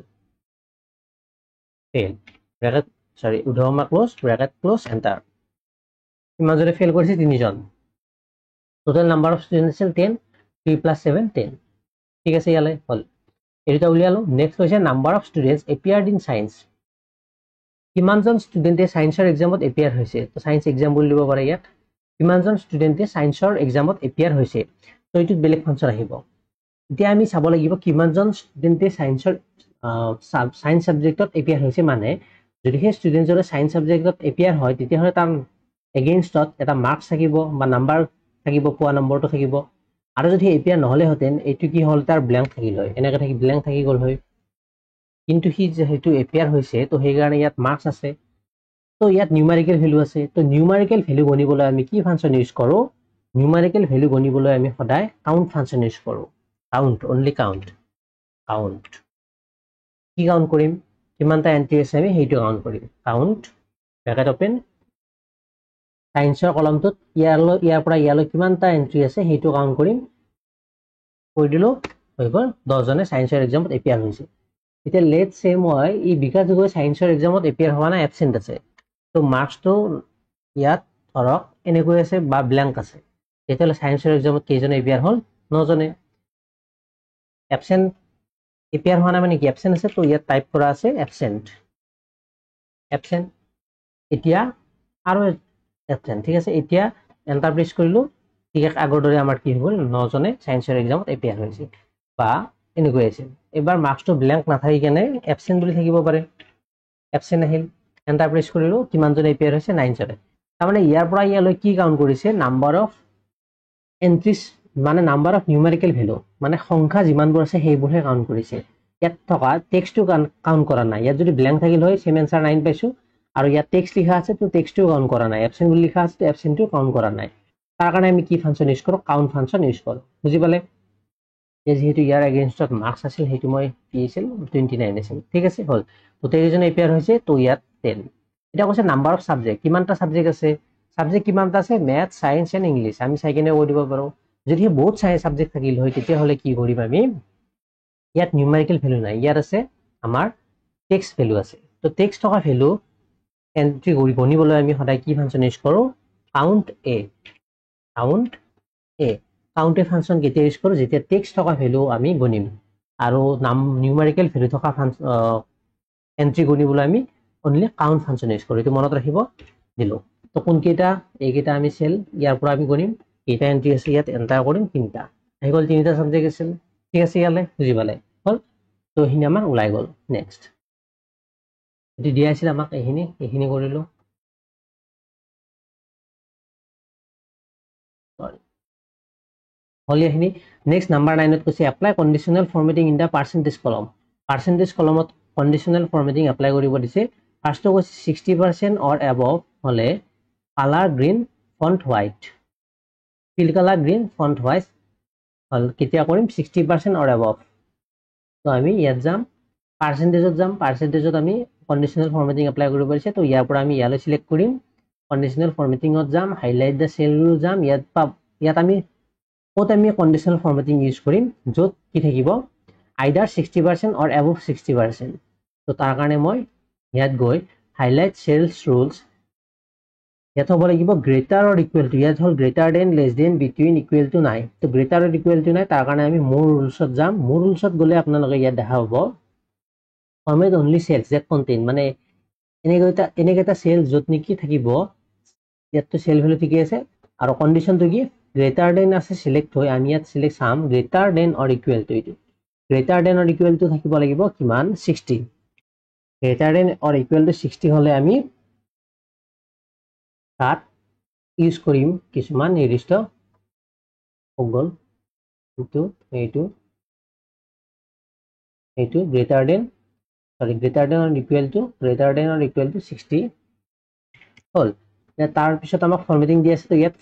ব্ৰেকেট সৰি উদ্ধকমা ক্লোজ ব্ৰেকেট ক্লোজ এণ্টাৰ কিমান জনে ফেইল কৰিছে 3 জন টোটেল নাম্বাৰ অফ ষ্টুডেণ্ট আছিল 10 3 + 7 10 ঠিক আছে ইয়ালৈ হ'ল এইটা উলিয়ালো নেক্সট হৈছে number of students appeared in science কিমানজন ষ্টুডেণ্টে সায়েন্সৰ এক্সামত এপিয়াৰ হৈছে তো সায়েন্স এক্সাম বুলি দিব পাৰে ইয়াত কিমানজন ষ্টুডেণ্টে সায়েন্সৰ এক্সামত এপিয়াৰ হৈছে তো এইটোত বেলেগ ফাংচন আহিব এতিয়া আমি চাব লাগিব কিমানজন ষ্টুডেণ্টে সায়েন্সৰ সায়েন্স সাবজেক্টত এপিয়াৰ হৈছে মানে যদি সেই ষ্টুডেণ্টজৰে সায়েন্স সাবজেক্টত এপিয়াৰ হয় তেতিয়াহ'লে তাৰ এগেইনষ্টত এটা মাৰ্কছ থাকিব বা নাম্বাৰ থাকিব পোৱা নম্বৰটো থাকিব আৰু যদি এপিয়াৰ নহ'লে হতেন এইটো কি হ'ল তাৰ ব্ল্যাঙ্ক থাকিল হয় এনেকৈ থাকি ব্ল্যাঙ্ক থাকি গ'ল হয় কিন্তু সি যেহেতু এপিয়াৰ হৈছে তো সেইকাৰণে ইয়াত মাৰ্কছ আছে তো ইয়াত নিউমাৰিকেল ভ্যালু আছে তো নিউমাৰিকেল ভ্যালু গণিবলৈ আমি কি ফাংচন ইউজ কৰোঁ নিউমাৰিকেল ভ্যালু গণিবলৈ আমি সদায় কাউণ্ট ফাংচন ইউজ কৰোঁ কাউণ্ট অনলি কাউণ্ট কি কাউণ্ট কৰিম কিমানটা এন্ট্ৰি আছে আমি সেইটো কাউণ্ট কৰিম কাউণ্ট ব্ৰেকেট ওপেন সায়েন্সৰ কলমটোত ইয়াৰ পৰা ইয়ালৈ কিমানটা এন্ট্ৰি আছে সেইটো কাউণ্ট কৰিম কৰি দিলো হৈ গ'ল 10 জনে সায়েন্সৰ এক্সামত এপিয়াৰ হৈছে এতিয়া লেটছ সে মই ই বিকাশ গৈ সায়েন্সৰ এক্সামত এপিয়াৰ হোৱা নাই এবসেন্ট আছে তো মাৰ্কছটো ইয়াত ধৰক এনেকৈ আছে বা ব্ল্যাঙ্ক আছে তেতিয়াহ'লে সায়েন্সৰ এক্সামত কেইজনে এপিয়াৰ হ'ল 9 জনে এবসেন্ট এপিয়াৰ হোৱা নাই মানে কি এবসেন্ট আছে তো ইয়াত টাইপ কৰা আছে এবসেন্ট এতিয়া আৰু এবসেন্ট ঠিক আছে এতিয়া এন্টাৰ প্ৰেছ কৰিলো ঠিক আগৰ দৰে আমাৰ কি হ'ল 9 জনে সায়েন্সৰ এক্সামত এপিয়াৰ হৈছে বা এনেকৈ আছে এবাৰ মাৰ্কছটো ব্ল্যাঙ্ক নাথাকি কেনে এবসেন্ট বুলি থাকিব পাৰে এবসেন্ট আহিল এন্টাৰ প্ৰেছ কৰিলো কিমান জনে এপিয়াৰ হৈছে 9 জনে তাৰমানে ইয়াৰ পৰা ইয়ালৈ কি কাউণ্ট কৰিছে নাম্বাৰ অফ এন্ট্ৰিজ মানে নাম্বাৰ অফ নিউমাৰিকেল ভ্যালু মানে সংখ্যা যিমানবোৰ আছে সেইবোৰহে কাউণ্ট কৰিছে ইয়াত থকা টেক্সটটো কাউণ্ট কৰা নাই ইয়াত যদি ব্ল্যাঙ্ক থাকিল হয় সেম আনসাৰ 9 পাইছো আৰু ইয়াত টেক্সট লিখা আছে তো টেক্সটটো কাউণ্ট কৰা নাই এবসেন্ট বুলি লিখা আছে তো এবসেন্টটো কাউণ্ট কৰা নাই তাৰ কাৰণে আমি কি ফাংচন ইউজ কৰোঁ কাউণ্ট ফাংচন ইউজ কৰোঁ বুজি পালে যেহেতু ইয়াৰ এগেইনষ্টত মাৰ্কছ আছিল সেইটো মই কি আছিল 29 আছিল ঠিক আছে হ'ল গোটেইকেইজনে এপিয়াৰ হৈছে তো ইয়াত 10 এটা কৈছে নাম্বাৰ অফ সাবজেক্ট, কিমানটা সাবজেক্ট আছে, সাবজেক্ট কিমানটা আছে, ম্যাথ, সায়েন্স এন্ড ইংলিশ। আমি চাই কিনে কৈ দিব পাৰো। যদি বহুত সাবজেক্ট থাকিল হয় তেতিয়াহ'লে কি কৰিম আমি, ইয়াত নিউমেৰিকেল ভ্যালু নাই, ইয়াত আছে আমাৰ টেক্সট ভ্যালু আছে। তো টেক্সট থকা ভ্যালু এন্ট্ৰি গণিবলৈ আমি সদায় কি ফাংচন ইউজ কৰো, কাউন্ট এ। কাউন্ট এ, কাউন্ট এ ফাংচন কেতিয়া ইউজ কৰো, যেতিয়া টেক্সট থকা ভ্যালু আমি গণিম। আৰু নিউমেৰিকেল ভ্যালু থকা এন্ট্ৰি গণিবলৈ আমি অনলি কাউন্ট ফাংচন ইউজ কৰো। এইটো মনত ৰাখিব দিলো। তো কোনকেইটা, এইকেইটা আমি সেল ইয়াৰ পৰা আমি গণিম, কেইটা এন্ট্ৰি আছে ইয়াত এন্টাৰ কৰিম, তিনিটা আহি গ'ল, তিনিটা সাবজেক্ট আছিল। ঠিক আছে, ইয়ালে বুজি পালে হ'ল। তো এইখিনি আমাৰ ওলাই গ'ল। নেক্সট এটি দিয়া আছিল আমাক, এইখিনি কৰিলো। হ'ল এইখিনি। নেক্সট নাম্বাৰ 9 কৈছে apply conditional formatting in the percentage column. Percentage কলমত কণ্ডিশ্যনেল ফৰ্মেটিং এপ্লাই কৰিব দিছে। ফাৰ্ষ্টটো কৈছে 60% অৰ এবভ হলে colour green font white, fill colour green font white হল কেতিয়া কৰিম, 60% অৰ এবভ। তো আমি ইয়াত যাম, পাৰ্চেন্টেজত যাম, পাৰ্চেন্টেজত আমি কণ্ডিশ্যনেল ফৰ্মেটিং এপ্লাই কৰিব দিছে। তো ইয়াৰ পৰা আমি ইয়ালৈ সিলেক্ট কৰিম, কণ্ডিশ্যনেল ফৰ্মেটিঙত যাম, হাইলাইট দ্য সেল যাম, ইয়াত আমি ক'ত আমি কণ্ডিশ্যনেল ফৰ্মেটিং ইউজ কৰিম, য'ত কি থাকিব আইদাৰ 60% অৰ এবভ 60%। তো তাৰ কাৰণে মই ইয়াত গৈ হাইলাইট সেলছ ৰুলছ, ইয়াত হ'ব লাগিব গ্ৰেটাৰ অৰ ইকুৱেল টু, ইয়াত হ'ল greater than, less than, between, equal to নাই। তো গ্ৰেটাৰ অৰ ইকুৱেল টু নাই, তাৰ কাৰণে আমি মোৰ ৰুলছত যাম। মোৰ ৰুলছত গ'লে আপোনালোকে ইয়াত দেখা হ'ব format only cells that contain, মানে এনেকেইটা সেল য'ত নেকি থাকিব, ইয়াততো সেল ভ্যালু ঠিকে আছে, আৰু কণ্ডিশ্যনটো কি গ্ৰেটাৰ দেন আছে সিলেক্ট হৈ, আমি ইয়াত সিলেক্ট চাম greater than or equal to. এইটো greater than or equal to থাকিব লাগিব কিমান, 60। Greater than or equal to 60 হলে আমি তাত ইউজ কৰিম কিছুমান নিৰ্দিষ্ট গল, এইটো greater than or equal to 60 হ'ল। তাৰ পিছত আমাক ফৰ্মেটিং দি আছে, তো ইয়াত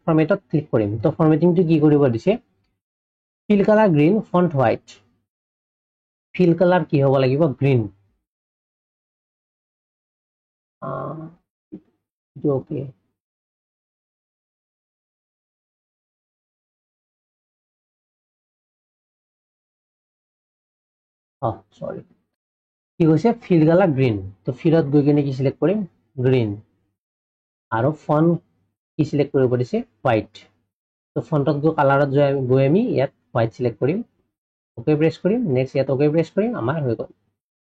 ফৰ্মেটত ক্লিক কৰিম। তো ফৰ্মেটিংটো কি কৰিব দিছে, fill colour green font white, fill colour কি হ'ব লাগিব, গ্ৰীণ। ওকে, সৰি কি কৈছে, ফিল কালাৰ গ্ৰীণ। তো ফিলত গৈ কিনে কি সিলেক্ট কৰিম, গ্ৰীণ, আৰু ফন্ট কি সিলেক্ট কৰিব দিছে, হোৱাইট। তো ফন্টত গৈ কালাৰত গৈ আমি ইয়াত হোৱাইট সিলেক্ট কৰিম, ওকে প্ৰেছ কৰিম। নেক্সট ইয়াত ওকে প্ৰেছ কৰিম, আমাৰ হৈ গ'ল।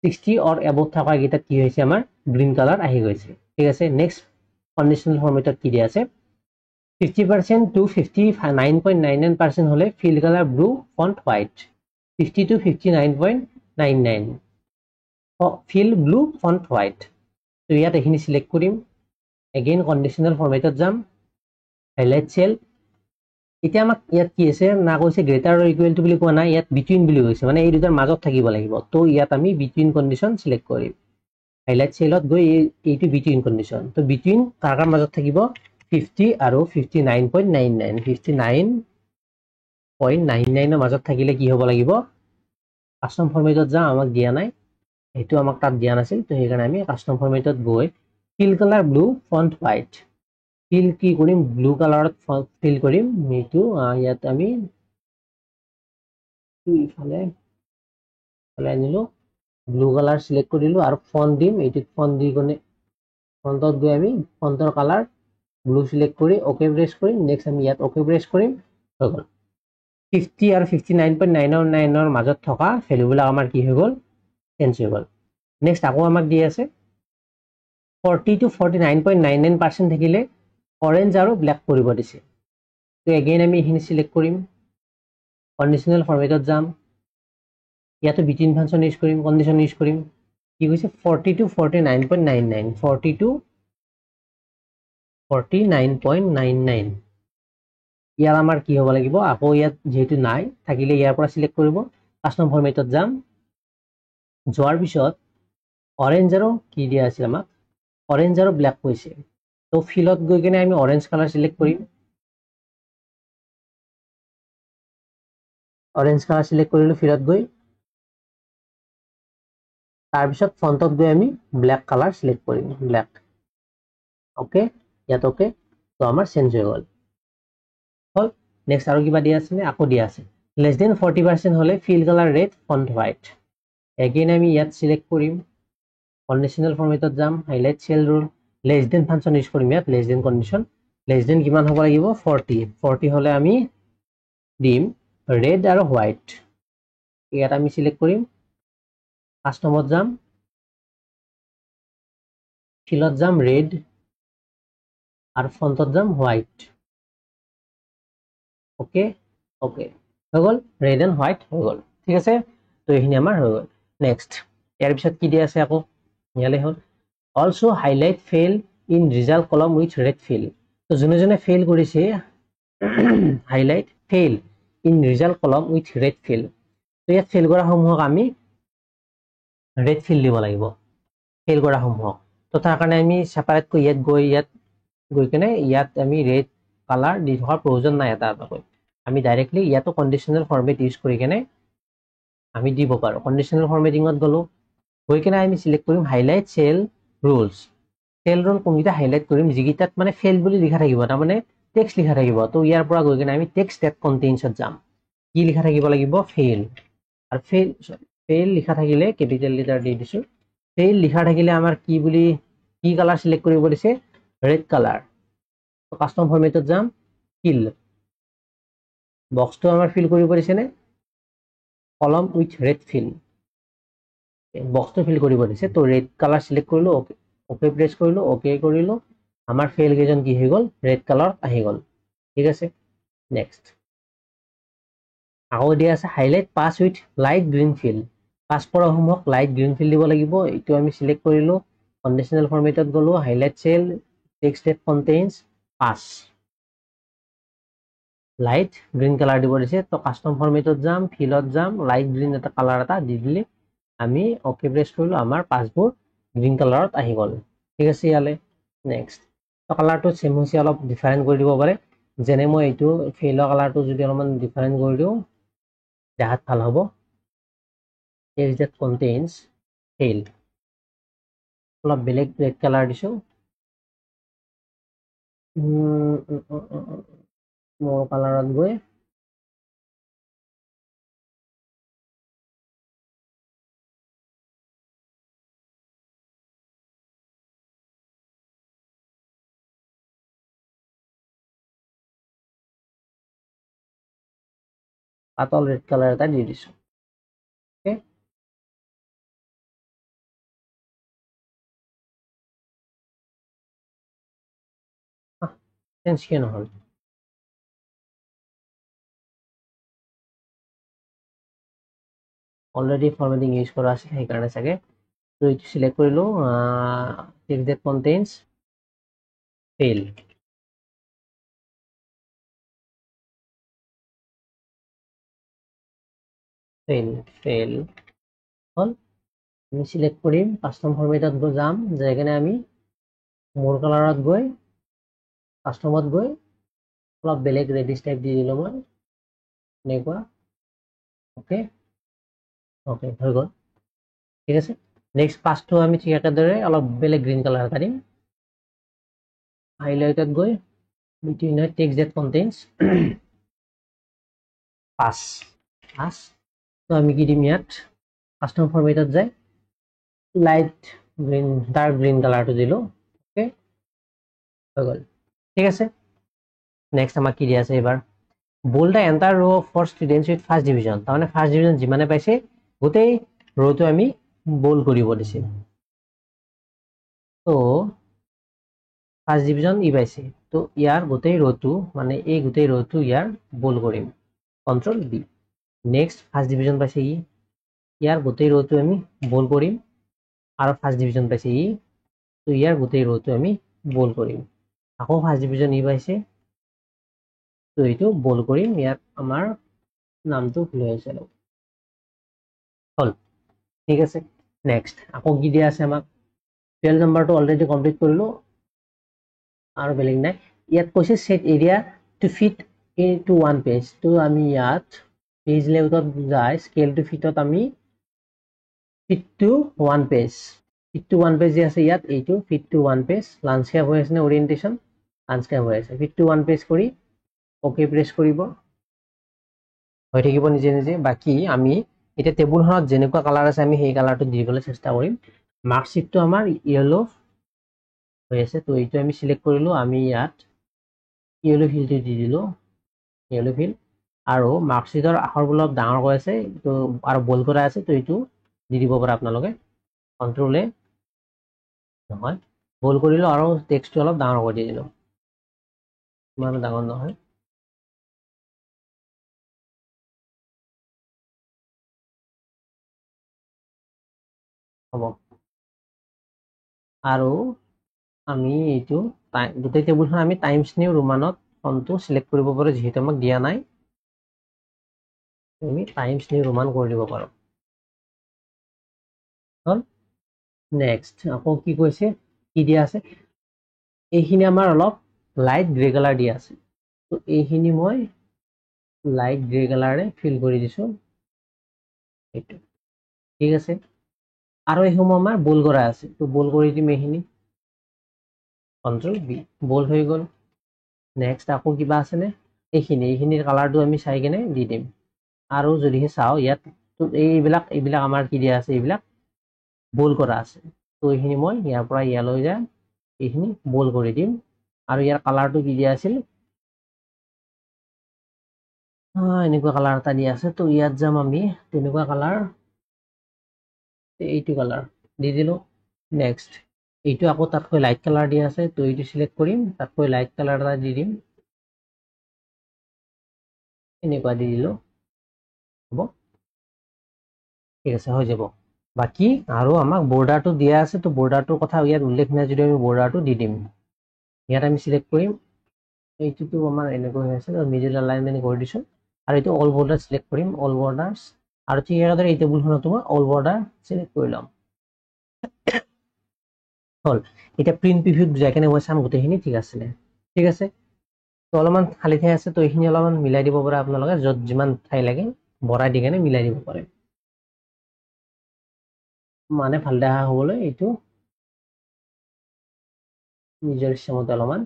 60 অৰ এবভ থকা কেইটাত কি হৈছে, আমাৰ গ্ৰীণ কালাৰ আহি গৈছে। ঠিক আছে, নেক্সট কণ্ডিশ্যনেল ফৰ্মেটত কি দিয়া আছে, 50% to 59.99% হলে fill colour blue font white, 50 to 59.99 fill blue font white. তো ইয়াত এইখিনি সিলেক্ট কৰিম, এগেইন কণ্ডিশ্যনেল ফৰ্মেটত যাম, হাইলাইট সেল। এতিয়া আমাক ইয়াত কি আছে না, কৈছে গ্ৰেটাৰ অৰ ইকুৱেল টু বুলি কোৱা নাই, ইয়াত বিটুইন বুলি কৈছে, মানে এই দুটাৰ মাজত থাকিব লাগিব। তো ইয়াত আমি বিটুইন কণ্ডিশ্যন সিলেক্ট কৰিম, হাইলাইট সেলত গৈ এইটো বিটুইন কণ্ডিশ্যন। তো বিটুইন কাৰ মাজত থাকিব, 50 আৰু 59.99, 59.99 মাজত থাকিলে কি হ'ব লাগিব, কাস্টম ফৰ্মেটত যাম, আমাক দিয়া নাই, সেইটো আমাক তাত দিয়া নাছিল। তো সেইকাৰণে আমি কাস্টম ফৰ্মেটত গৈ fill colour blue font white, fill কি কৰিম, ব্লু কালাৰত ফিল কৰিম। এইটো ইয়াত আমি ইফালে আনিলো, ব্লু কালাৰ সিলেক্ট কৰিলো আৰু ফন্ট দিম, এইটোত ফন্ট দি কিনে ফন্টত গৈ আমি ফন্টৰ কালাৰ ব্লু সিলেক্ট কৰি ওকে প্ৰেছ কৰিম। নেক্সট আমি ইয়াত ওকে প্ৰেছ কৰিম, হৈ গ'ল। 50 আৰু 59.99 মাজত থকা ভ্যালুবিলাক আমাৰ কি হৈ গ'ল, চেঞ্জ হৈ গ'ল। নেক্সট আকৌ আমাক দি আছে 40 to 49.99% থাকিলে অৰেঞ্জ আৰু ব্লেক কৰিব দিছে। তো এগেইন আমি এইখিনি সিলেক্ট কৰিম, কণ্ডিশ্যনেল ফৰ্মেটত যাম, ইয়াতো বিটুইন ফাংচন ইউজ কৰিম, কণ্ডিশ্যন ইউজ কৰিম। কি কৈছে 40 to 49.99, 40 to 49.99 ইয়াৰ আমাৰ কি হ'ব লাগিব, আকৌ ইয়াত যেহেতু নাই থাকিলে ইয়াৰ পৰা সিলেক্ট কৰিব, কাস্টম ফৰ্মেটত যাম, যোৱাৰ পিছত অৰেঞ্জ আৰু কি দিয়া আছিল আমাক, অৰেঞ্জ আৰু ব্লেক কৈছে। তো ফিলত গৈ কিনে আমি অৰেঞ্জ কালাৰ সিলেক্ট কৰিম, অৰেঞ্জ কালাৰ সিলেক্ট কৰিলো ফিলত গৈ, তাৰ পিছত ফন্টত গৈ আমি ব্ল্যাক কালাৰ সিলেক্ট কৰিম ব্ল্যাক ওকে ইয়াত ওকে তো আমাৰ চেঞ্জ হৈ গ'ল হল নেক্সট আৰু কিবা দিয়া আছে নে আকৌ দিয়া আছে less than 40% হলে fill color red font white again আমি ইয়াত সিলেক্ট কৰিম conditional formatত যাম highlight cell rule less than function use কৰিম ইয়াত less than condition less than কিমান হ'ব লাগিব 40 হলে আমি দিম red আৰু white ইয়াত আমি সিলেক্ট কৰিম কাস্টমত যাম ফিলত যাম red আৰু ফন্টত যাম white ওকে ওকে হৈ গ'ল red and white হৈ গ'ল ঠিক আছে তো এইখিনি আমাৰ হৈ গ'ল নেক্সট ইয়াৰ পিছত কি দিয়া আছে আকৌ ইয়ালে হ'ল also highlight fail in result column with red fill তো জনে জনে ফেইল কৰিছে highlight fail in result column with red fill তো ইয়াত ফেইল কৰা সমূহক আমি red fill দিব লাগিব ফেইল কৰা সমূহক তো তাৰ কাৰণে আমি সেপাৰেট কৈ ইয়াত গৈ কেনে ইয়াত আমি red color দি থকাৰ প্ৰয়োজন নাই এটা এটাকৈ আমি ডাইৰেক্টলি ইয়াতো কন্ডিশনাল ফৰমেট ইউজ কৰি কেনে আমি দিব পাৰো কন্ডিশনাল ফৰমেটিংত গলো গৈ কেনে আমি সিলেক্ট কৰিম হাইলাইট সেল ৰুলস সেল ৰুল কোনটা হাইলাইট কৰিম যিকিটাত মানে ফেল বুলি লিখা থাকিব তাৰ মানে টেক্সট লিখা থাকিব তো ইয়াৰ পৰা গৈ কেনে আমি টেক্সট that contains ত যাম কি লিখা থাকিব লাগিব ফেল আৰু ফেল লিখা থাকিলে ক্যাপিটাল লেটাৰ দি দিছো ফেল লিখা থাকিলে আমাৰ কি বুলি কি কালাৰ সিলেক্ট কৰিব দিছে ৰেড কালাৰ তো কাস্টম ফৰমেটত যাম fill বক্সটো আমাৰ ফিল কৰিব দিছে নে কলম উইথ red fill বক্সটো ফিল কৰিব দিছে তো red কালাৰ সিলেক্ট কৰিলো ওকে প্ৰেছ কৰিলো ওকে কৰিলো আমাৰ ফেল কেজন কি হৈ গল red কালাৰ আহি গল ঠিক আছে নেক্সট আকৌ দিয়া আছে highlight pass with light green fill pass কৰা সমূহক লাইট গ্ৰীন ফিল দিব লাগিব এইটো আমি সিলেক্ট কৰিলো কন্ডিশনাল ফৰমেটত গলো highlight cell text that contains pass light green colour দিব দিছে তো কাস্টম ফৰমেটত যাম ফিলত যাম লাইট গ্ৰীন এটা কালাৰ এটা দি দিলে আমি ওকে প্ৰেছ কৰিলো আমাৰ পাসবোৰ গ্ৰীন কালাৰত আহি গল ঠিক আছে ইয়ালে নেক্সট তো কালাৰটো সেম হৈছে অলপ ডিফাৰেন্ট কৰি দিব পাৰে যেনে মই এইটো ফেলৰ কালাৰটো যদি অলপমান ডিফাৰেন্ট কৰি দিও দেখাত ভাল হ'ব text that contains fail অলপ বেলেগ ৰেড কালাৰ দিছো মোৰ কালাৰত গৈ পাতল ৰেড কালাৰ এটা দি দিছো ওকে চেঞ্জ কিয় নহল অলৰেডি ফৰমেটিং ইউজ কৰা আছে সেইকাৰণে চাগে তো এইটো সিলেক্ট কৰিলো text that contains fail fail হল আমি সিলেক্ট কৰিম কাস্টম ফৰমেটত গৈ যাম যাই কেনে আমি মোৰ কালাৰত গৈ কাস্টমত গৈ অলপ বেলেগ ৰেডিশ টাইপ দি দিলো মই এনেকুৱা ওকে ওকে হৈ গল ঠিক আছে নেক্সট পাসটো আমি ঠিক একেদৰে অলপ বেলেগ গ্ৰীন কালাৰ এটা দিম হাইলাইটত গৈ between text that contains pass তো আমি কি দিম ইয়াত কাস্টম ফৰমেটত যাই লাইট গ্ৰীন ডাৰ্ক গ্ৰীন কালাৰটো দিলো ওকে হৈ গল ঠিক আছে নেক্সট আমাক কি দিয়া আছে এবাৰ bold the entire row for students with first division তাৰমানে ফাৰ্স্ট ডিভিজন যিমানে পাইছে গোটেই ৰটো আমি বোল্ড কৰিব দিছে তো ফাৰ্স্ট ডিভিজন ই পাইছে তো ইয়াৰ গোটেই ৰটো মানে এই গোটেই ৰটো ইয়াৰ বোল্ড কৰিম control B next first division পাইছে ইয়াৰ গোটেই ৰটো আমি বোল্ড কৰিম আৰু ফাৰ্স্ট ডিভিজন পাইছে তো ইয়াৰ গোটেই ৰটো আমি বোল্ড কৰিম আকৌ ফাৰ্স্ট ডিভিজন ই পাইছে তো এইটো বোল্ড কৰিম ইয়াত আমাৰ নামটো ভুল হৈছে হল ঠিক আছে নেক্সট আকৌ কি দিয়া আছে আমাক 12 নম্বৰটো অলৰেডি কমপ্লিট কৰিলো আৰু বেলেগ নাই ইয়াত কৈছে set area to fit into one page তো আমি ইয়াত পেজ লেআউটত যাই স্কেল টু ফিটত আমি fit to one page যে আছে ইয়াত এইটো fit to one page landscape হৈ আছে নে orientation landscape হৈ আছে fit to one page কৰি okay press কৰিব হৈ থাকিব নিজে নিজে বাকি আমি এটা টেবুলখনত যেনেকুৱা কালাৰ আছে আমি সেই কালাৰটো দিবলৈ চেষ্টা কৰিম মাৰ্কশিটটো আমাৰ ইয়েলো হৈ আছে তো এইটো আমি সিলেক্ট কৰিলো আমি ইয়াত ইয়েলো ফিলটো দি দিলো ইয়েলো ফিল আৰু মাৰ্কশিটৰ আখৰবোৰ অলপ ডাঙৰ হৈ আছে তো আৰু বল কৰা আছে তো এইটো দি দিব পাৰে আপোনালোকে কন্ট্ৰোল এ নহয় বল কৰিলো আৰু টেক্সটটো অলপ ডাঙৰ কৰি দিলো ইমান ডাঙৰ নহয় হ'ব আৰু আমি এইটো গোটেই টেবুলখন আমি টাইমছ নিউ ৰোমানত ফন্টটো সিলেক্ট কৰিব পাৰো যেহেতু আমাক দিয়া নাই আমি টাইমছ নিউ ৰোমান কৰি দিব পাৰো হল নেক্সট আকৌ কি কৈছে কি দিয়া আছে এইখিনি আমাৰ অলপ লাইট গ্ৰে কালাৰ দিয়া আছে তো এইখিনি মই লাইট গ্ৰে কালাৰে ফিল কৰি দিছো এইটো ঠিক আছে আৰু এইসমূহ আমাৰ বল কৰা আছে তো বল কৰি দিম এইখিনি কন্ট্ৰোল বি বল হৈ গ'ল নেক্সট আকৌ কিবা আছে নে এইখিনিৰ কালাৰটো আমি চাই কেনে দি দিম আৰু যদিহে চাওঁ ইয়াত এইবিলাক আমাৰ কি দিয়া আছে এইবিলাক বল কৰা আছে তো এইখিনি মই ইয়াৰ পৰা ইয়ালৈ যাম এইখিনি বল কৰি দিম আৰু ইয়াৰ কালাৰটো কি দিয়া আছিল এনেকুৱা কালাৰ এটা দিয়া আছে তো ইয়াত যাম আমি তেনেকুৱা কালাৰ এইটো কালাৰ দি দিলো নেক্সট এইটো আকৌ তাতকৈ লাইট কালাৰ দিয়া আছে তো এইটো সিলেক্ট কৰিম তাতকৈ লাইট কালাৰ এটা দি দিম এনেকুৱা দি দিলো হ'ব ঠিক আছে হৈ যাব বাকি আৰু আমাক বৰ্ডাৰটো দিয়া আছে তো বৰ্ডাৰটোৰ কথা ইয়াত উল্লেখ নাই যদি আমি বৰ্ডাৰটো দি দিম ইয়াত আমি সিলেক্ট কৰিম এইটোতো আমাৰ এনেকৈ হৈ আছে মিডিল এলাইনমেন্ট কৰি দিছো আৰু এইটো অল বৰ্ডাৰ সিলেক্ট কৰিম অল বৰ্ডাৰ্স আৰু ঠিক একেদৰে এই টেবুলখনত মই অল বৰ্ডাৰ সিলেক্ট কৰি ল'ম হল এটা প্ৰিন্ট প্ৰিভিউত যাই কেনে মই চাম গোটেইখিনি ঠিক আছে ঠিক আছে তো অলপমান খালি ঠাই আছে তো এইখিনি অলপমান মিলাই দিব পাৰে আপোনালোকে য'ত যিমান ঠাই লাগে বঢ়াই দি কেনে মিলাই দিব পাৰে মানে ভাল দেখা হ'বলৈ এইটো নিজৰ ইচ্ছামতে অলপমান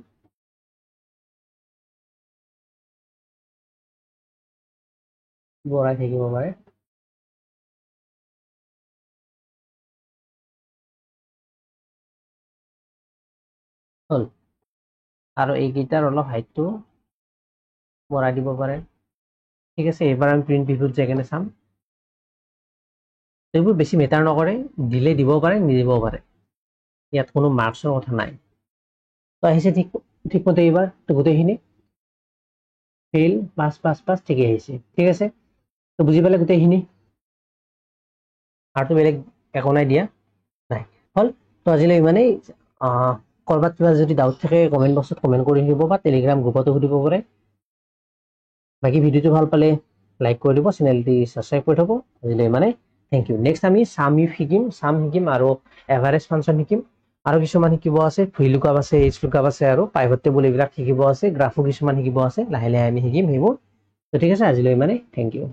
বঢ়াই থাকিব পাৰে হল আৰু এইকেইটাৰ অলপ হাইটটো বঢ়াই দিব পাৰে ঠিক আছে এইবাৰ আমি প্ৰিন্ট প্ৰিভিউত যাই কেনে চাম এইবোৰ বেছি মেটাৰ নকৰে দিলে দিব পাৰে নিদিব পাৰে ইয়াত কোনো মাৰ্কছৰ কথা নাই তো আহিছে ঠিকমতে এইবাৰ তো গোটেইখিনি ফেইল 5 ঠিকে আহিছে ঠিক আছে তো বুজি পালে গোটেইখিনি আৰু বেলেগ একো নাই দিয়া নাই হল তো আজিলৈ ইমানেই কৰবাত কিবা যদি ডাউট থাকে কমেন্ট বক্সত কমেন্ট কৰি দিব বা টেলিগ্ৰাম গ্ৰুপতো সুধিব পাৰে বাকি ভিডিওটো ভাল পালে লাইক কৰি দিব চেনেলটি সাবস্ক্ৰাইব কৰি থব আজিলৈ ইমানেই থ্যাংক ইউ নেক্সট আমি সাম শিকিম আৰু এভাৰেজ ফাংচন শিকিম আৰু কিছুমান শিকিব আছে ভিলুকআপ আছে এইচ লুকআপ আছে আৰু পাইভট টেবুল এইবিলাক শিকিব আছে গ্ৰাফো কিছুমান শিকিব আছে লাহে লাহে আমি শিকিম সেইবোৰ তো ঠিক আছে আজিলৈ ইমানেই থ্যাংক ইউ